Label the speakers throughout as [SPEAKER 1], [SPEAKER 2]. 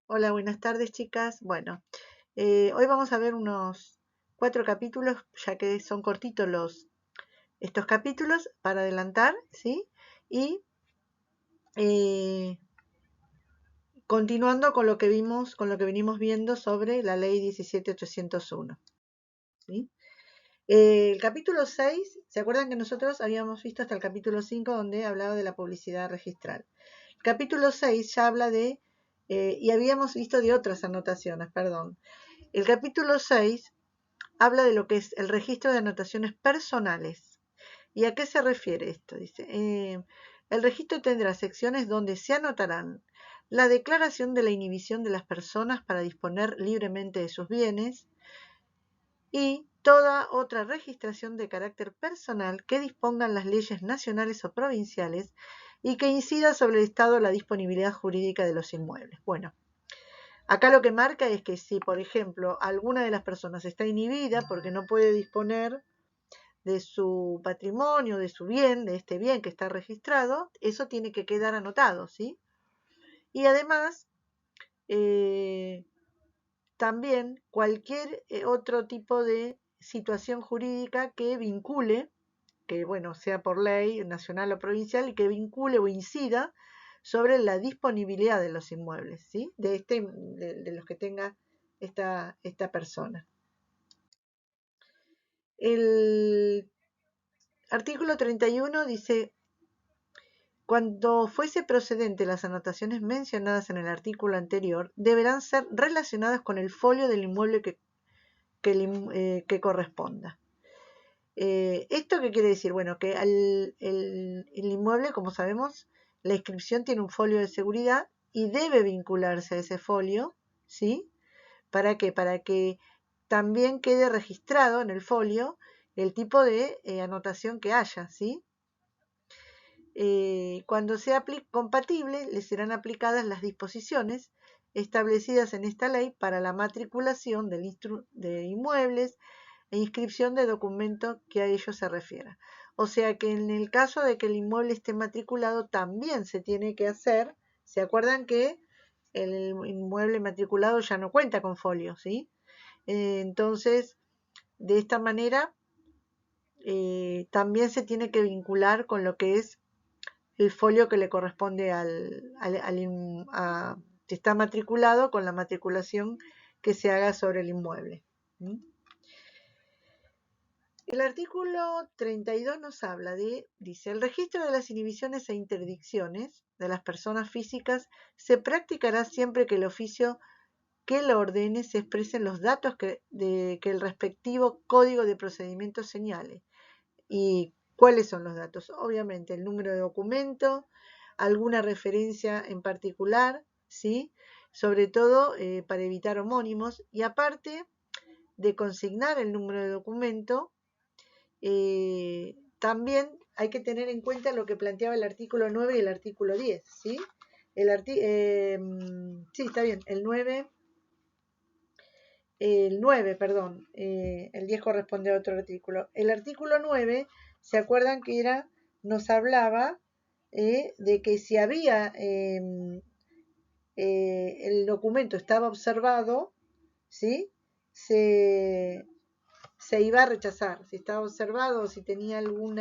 [SPEAKER 1] Hola, buenas tardes, chicas. Bueno, hoy vamos a ver unos 4 capítulos, ya que son cortitos estos capítulos para adelantar, ¿sí? Y eh, continuando con lo que vimos, con lo que venimos viendo sobre la ley 17801, ¿sí? El capítulo 6, ¿se acuerdan que nosotros habíamos visto hasta el capítulo 5 donde hablaba de la publicidad registral? El capítulo 6 ya habla y habíamos visto de otras anotaciones, perdón. El capítulo 6 habla de lo que es el registro de anotaciones personales. ¿Y a qué se refiere esto? Dice, el registro tendrá secciones donde se anotarán la declaración de la inhibición de las personas para disponer libremente de sus bienes y toda otra registración de carácter personal que dispongan las leyes nacionales o provinciales y que incida sobre el estado de la disponibilidad jurídica de los inmuebles. Bueno, acá lo que marca es que si, por ejemplo, alguna de las personas está inhibida porque no puede disponer de su patrimonio, de su bien, de este bien que está registrado, eso tiene que quedar anotado, ¿sí? Y además, eh, también cualquier otro tipo de situación jurídica que vincule, que bueno, sea por ley nacional o provincial, y que vincule o incida sobre la disponibilidad de los inmuebles, ¿sí? De los que tenga esta persona. El artículo 31 dice: cuando fuese procedente las anotaciones mencionadas en el artículo anterior, deberán ser relacionadas con el folio del inmueble que corresponda. ¿Esto qué quiere decir? Bueno, que el inmueble, como sabemos, la inscripción tiene un folio de seguridad y debe vincularse a ese folio, ¿sí? ¿Para qué? Para que también quede registrado en el folio el tipo de anotación que haya, ¿sí? Cuando sea compatible, le serán aplicadas las disposiciones establecidas en esta ley para la matriculación de inmuebles e inscripción de documento que a ello se refiera. O sea que en el caso de que el inmueble esté matriculado, también se tiene que hacer. ¿Se acuerdan que el inmueble matriculado ya no cuenta con folio, ¿sí? Entonces, de esta manera, también se tiene que vincular con lo que es el folio que le corresponde si está matriculado, con la matriculación que se haga sobre el inmueble. El artículo 32 nos habla dice, el registro de las inhibiciones e interdicciones de las personas físicas se practicará siempre que el oficio que lo ordene se expresen los datos que el respectivo código de procedimiento señale. ¿Y cuáles son los datos? Obviamente el número de documento, alguna referencia en particular, ¿sí? Sobre todo para evitar homónimos, y aparte de consignar el número de documento, también hay que tener en cuenta lo que planteaba el artículo 9 y el artículo 10, ¿sí? Sí, está bien, el 9, perdón, el 10 corresponde a otro artículo. El artículo 9, ¿se acuerdan que nos hablaba de que si había el documento estaba observado, ¿sí? Se iba a rechazar. Si estaba observado o si tenía algún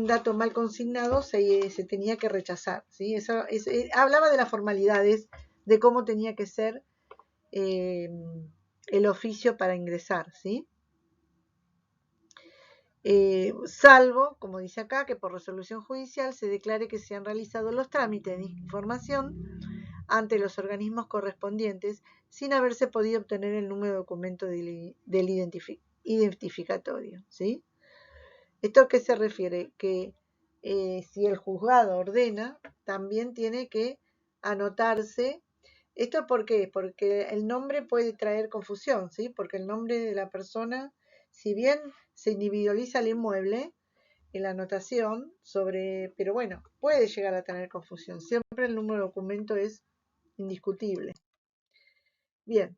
[SPEAKER 1] dato mal consignado, se tenía que rechazar, ¿sí? Hablaba de las formalidades de cómo tenía que ser el oficio para ingresar, ¿sí? Salvo, como dice acá, que por resolución judicial se declare que se han realizado los trámites de información ante los organismos correspondientes sin haberse podido obtener el número de documento del identificatorio, ¿sí? ¿Esto a qué se refiere? Que si el juzgado ordena, también tiene que anotarse. ¿Esto por qué? Porque el nombre puede traer confusión, ¿sí? Porque el nombre de la persona, si bien se individualiza el inmueble en la anotación pero bueno, puede llegar a tener confusión. Siempre el número de documento es indiscutible. Bien,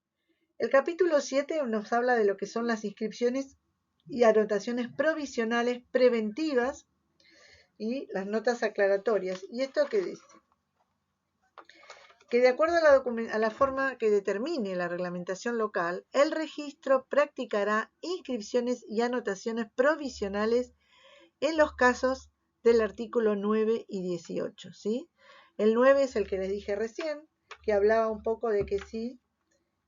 [SPEAKER 1] el capítulo 7 nos habla de lo que son las inscripciones y anotaciones provisionales preventivas y las notas aclaratorias. ¿Y esto qué dice? que de acuerdo a la forma que determine la reglamentación local, el registro practicará inscripciones y anotaciones provisionales en los casos del artículo 9 y 18, ¿sí? El 9 es el que les dije recién, que hablaba un poco de que si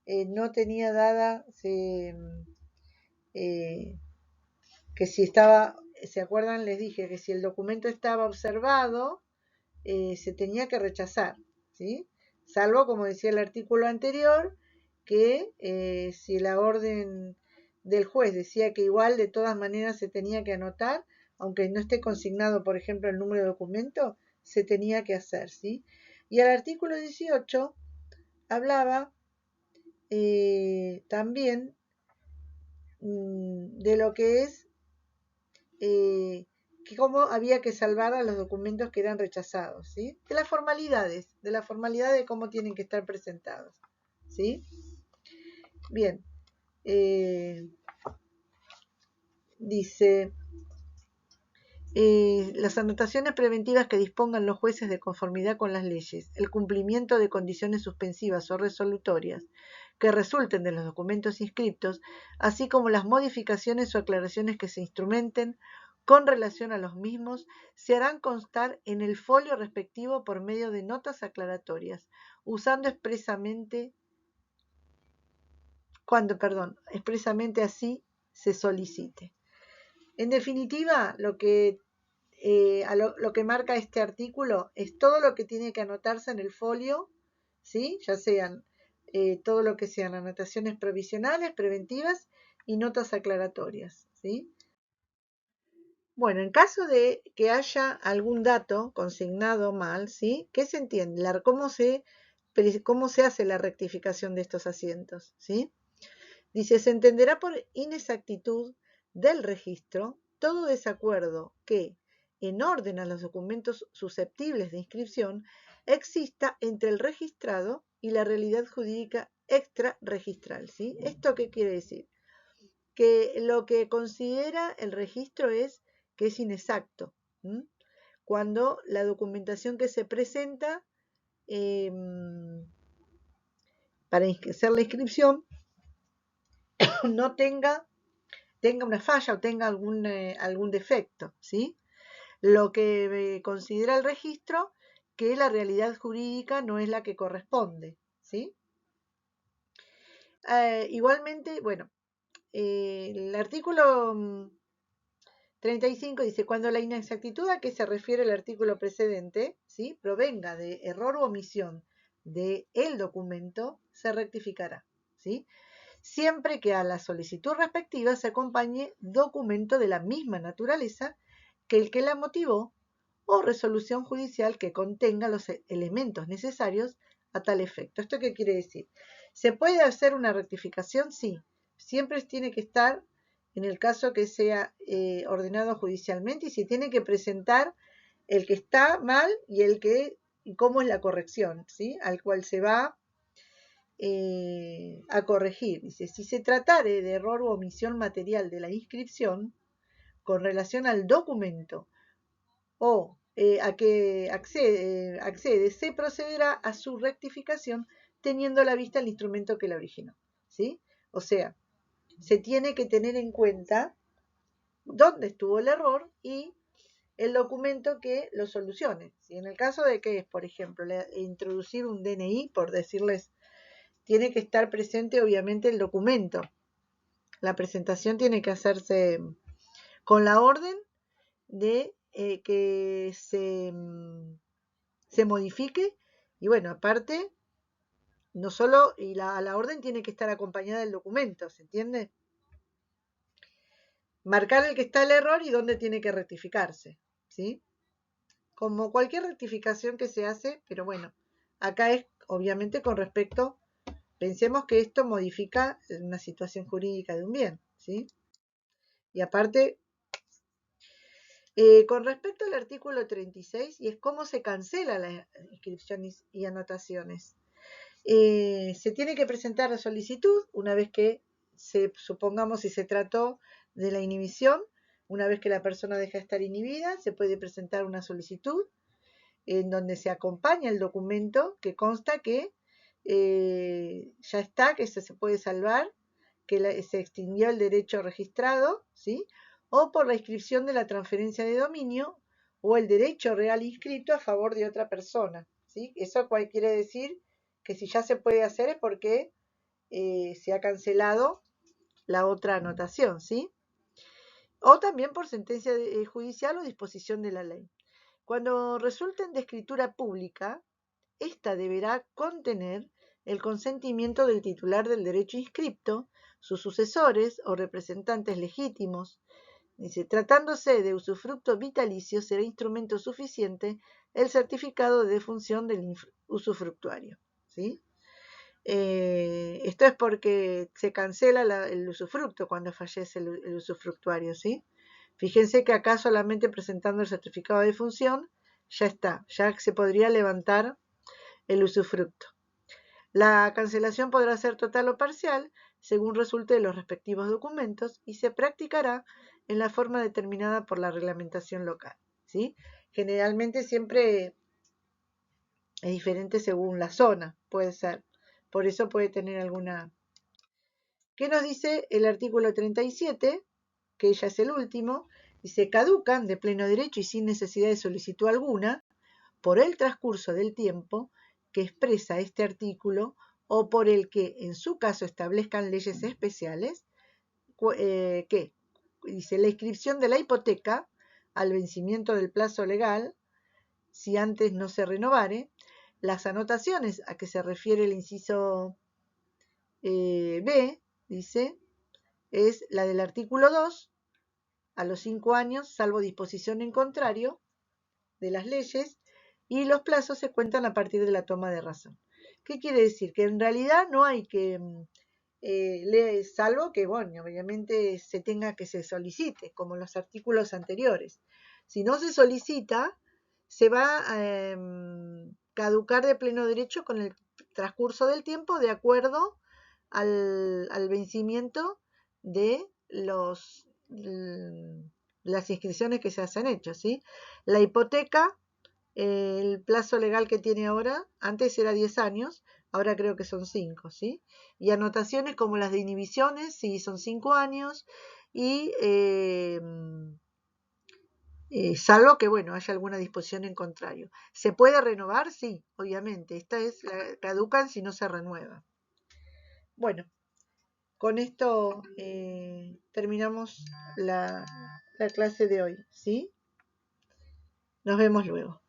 [SPEAKER 1] no tenía dada, que si estaba, ¿se acuerdan? Les dije que si el documento estaba observado, se tenía que rechazar, ¿sí? Salvo, como decía el artículo anterior, que si la orden del juez decía que igual de todas maneras se tenía que anotar, aunque no esté consignado, por ejemplo, el número de documento, se tenía que hacer, ¿sí? Y el artículo 18 hablaba también de lo que es que cómo había que salvar a los documentos que eran rechazados, ¿sí? De la formalidad de cómo tienen que estar presentados, ¿sí? Bien, dice, las anotaciones preventivas que dispongan los jueces de conformidad con las leyes, el cumplimiento de condiciones suspensivas o resolutorias que resulten de los documentos inscriptos, así como las modificaciones o aclaraciones que se instrumenten con relación a los mismos, se harán constar en el folio respectivo por medio de notas aclaratorias, usando expresamente expresamente así se solicite. En definitiva, lo que marca este artículo es todo lo que tiene que anotarse en el folio, ¿sí? Ya sean todo lo que sean anotaciones provisionales, preventivas y notas aclaratorias, ¿sí? Bueno, en caso de que haya algún dato consignado mal, ¿sí? ¿Qué se entiende? ¿Cómo se hace la rectificación de estos asientos? ¿Sí? Dice, se entenderá por inexactitud del registro todo desacuerdo que, en orden a los documentos susceptibles de inscripción, exista entre el registrado y la realidad jurídica extrarregistral, ¿sí? ¿Esto qué quiere decir? Que lo que considera el registro es que es inexacto, ¿m? Cuando la documentación que se presenta para hacer la inscripción no tenga una falla o tenga algún defecto, ¿sí? Lo que considera el registro que la realidad jurídica no es la que corresponde, ¿sí? Igualmente, bueno, el artículo 35 dice, cuando la inexactitud a que se refiere el artículo precedente, ¿sí? Provenga de error u omisión del documento, se rectificará, ¿sí? Siempre que a la solicitud respectiva se acompañe documento de la misma naturaleza que el que la motivó o resolución judicial que contenga los elementos necesarios a tal efecto. ¿Esto qué quiere decir? ¿Se puede hacer una rectificación? Sí. Siempre tiene que estar en el caso que sea ordenado judicialmente y se tiene que presentar el que está mal y cómo es la corrección, ¿sí? Al cual se va a corregir. Dice, si se tratare de error u omisión material de la inscripción con relación al documento o a que accede, se procederá a su rectificación teniendo a la vista el instrumento que la originó, ¿sí? O sea, se tiene que tener en cuenta dónde estuvo el error y el documento que lo solucione. Si en el caso de que es, por ejemplo, introducir un DNI, por decirles, tiene que estar presente obviamente el documento. La presentación tiene que hacerse con la orden de que se modifique y bueno, aparte, no solo, y la orden tiene que estar acompañada del documento, ¿se entiende? Marcar el que está el error y dónde tiene que rectificarse, ¿sí? Como cualquier rectificación que se hace, pero bueno, acá es obviamente con respecto, pensemos que esto modifica una situación jurídica de un bien, ¿sí? Y aparte, con respecto al artículo 36, y es cómo se cancela las inscripciones y anotaciones. Se tiene que presentar la solicitud una vez que supongamos si se trató de la inhibición, una vez que la persona deja de estar inhibida, se puede presentar una solicitud en donde se acompaña el documento que consta que ya está, que se puede salvar, que se extinguió el derecho registrado, ¿sí? O por la inscripción de la transferencia de dominio o el derecho real inscrito a favor de otra persona, ¿sí? Eso quiere decir que si ya se puede hacer es porque se ha cancelado la otra anotación, ¿sí? O también por sentencia judicial o disposición de la ley. Cuando resulten de escritura pública, esta deberá contener el consentimiento del titular del derecho inscripto, sus sucesores o representantes legítimos. Dice, tratándose de usufructo vitalicio, será instrumento suficiente el certificado de defunción del usufructuario, ¿sí? Esto es porque se cancela el usufructo cuando fallece el usufructuario, ¿sí? Fíjense que acá solamente presentando el certificado de defunción ya está, ya se podría levantar el usufructo. La cancelación podrá ser total o parcial según resulte de los respectivos documentos y se practicará en la forma determinada por la reglamentación local, ¿sí? Generalmente siempre es diferente según la zona, puede ser. Por eso puede tener alguna... ¿Qué nos dice el artículo 37? Que ya es el último. Dice, caducan de pleno derecho y sin necesidad de solicitud alguna por el transcurso del tiempo que expresa este artículo o por el que en su caso establezcan leyes especiales, que dice la inscripción de la hipoteca al vencimiento del plazo legal, si antes no se renovare, las anotaciones a que se refiere el inciso B, dice, es la del artículo 2, a los 5 años, salvo disposición en contrario de las leyes, y los plazos se cuentan a partir de la toma de razón. ¿Qué quiere decir? Que en realidad no hay que leer, salvo que, bueno, obviamente se solicite, como los artículos anteriores. Si no se solicita, se va a caducar de pleno derecho con el transcurso del tiempo de acuerdo al vencimiento de las inscripciones que se hacen hechas, ¿sí? La hipoteca, el plazo legal que tiene ahora, antes era 10 años, ahora creo que son 5, ¿sí? Y anotaciones como las de inhibiciones, sí, son 5 años, y salvo que, bueno, haya alguna disposición en contrario. ¿Se puede renovar? Sí, obviamente. Esta es la caducan si no se renueva. Bueno, con esto terminamos la clase de hoy, ¿sí? Nos vemos luego.